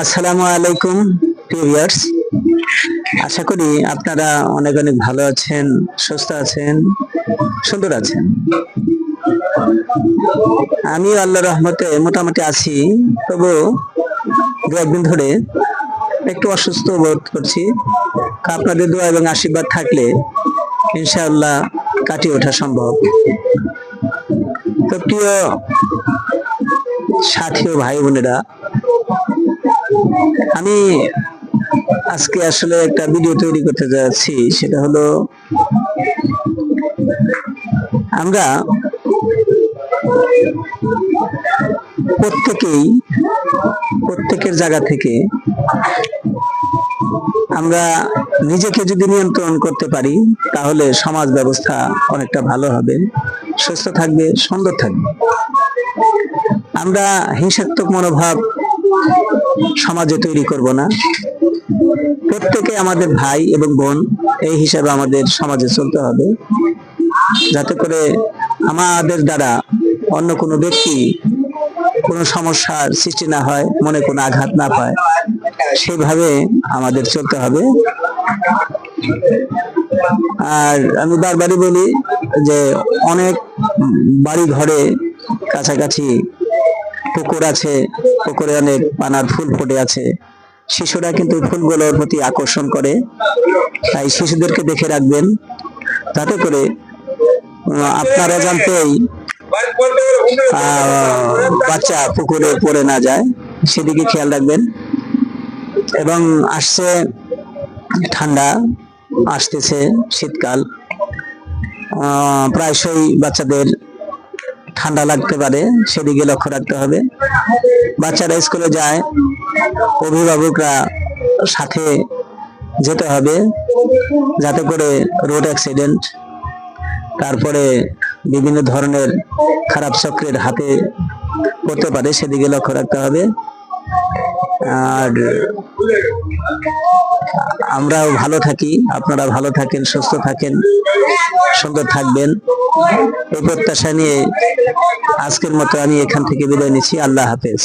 আসসালামু আলাইকুম ভিউয়ার্স, আশা করি আপনারা অনেক অনেক ভালো আছেন, সুস্থ আছেন, সুন্দর আছেন। আমি আল্লাহর রহমতে মোটামুটি আছি, তবু দু একদিন ধরে একটু অসুস্থ বোধ করছি। আপনাদের দোয়া এবং আশীর্বাদ থাকলে ইনশাআল্লাহ কাটিয়ে ওঠা সম্ভব। তো প্রিয় সাথী ও ভাই বোনেরা, আমি আজকে আসলে একটা ভিডিও তৈরি করতে যাচ্ছি। সেটা হলো, আমরা প্রত্যেকের জায়গা থেকে আমরা নিজেকে যদি নিয়ন্ত্রণ করতে পারি, তাহলে সমাজ ব্যবস্থা অনেকটা ভালো হবে, সুস্থ থাকবে, সুন্দর থাকবে। আমরা হিংসাত্মক মনোভাব সমাজে তৈরি করব না। প্রত্যেকে আমাদের ভাই এবং বোন, এই হিসাবে আমাদের সমাজে চলতে হবে, যাতে করে আমাদের দ্বারা অন্য কোনো ব্যক্তি কোনো সমস্যার সৃষ্টি না হয়, মনে কোনো আঘাত না পায়, সেভাবে আমাদের চলতে হবে। আর আমি বারবারই বলি যে অনেক বাড়ি ঘরে কাছাকাছি পুকুর আছে, পুকুরে অনেক পানার ফুল ফুটে আছে। শিশুরা কিন্তু ফুলগুলোর প্রতি আকর্ষণ করে, তাই শিশুদেরকে দেখে রাখবেন, যাতে করে আপনারা জানতেই বাচ্চা পুকুরে পড়ে না যায়, সেদিকে খেয়াল রাখবেন। এবং আসছে ঠান্ডা, আসতেছে শীতকাল, প্রায়শই বাচ্চাদের ঠান্ডা লাগতে পারে, সেদিকে লক্ষ্য রাখতে হবে। বাচ্চারা স্কুলে যায়, অভিভাবকরা সাথে যেতে হবে, যাতে করে রোড অ্যাক্সিডেন্ট, তারপরে বিভিন্ন ধরনের খারাপ চক্রের হাতে পড়তে পারে, সেদিকে লক্ষ্য রাখতে হবে। আর আমরাও ভালো থাকি, আপনারা ভালো থাকেন, সুস্থ থাকেন, সুন্দর থাকবেন, এই প্রত্যাশা নিয়ে আজকের মতো আমি এখান থেকে বিদায় নিচ্ছি। আল্লাহ হাফেজ।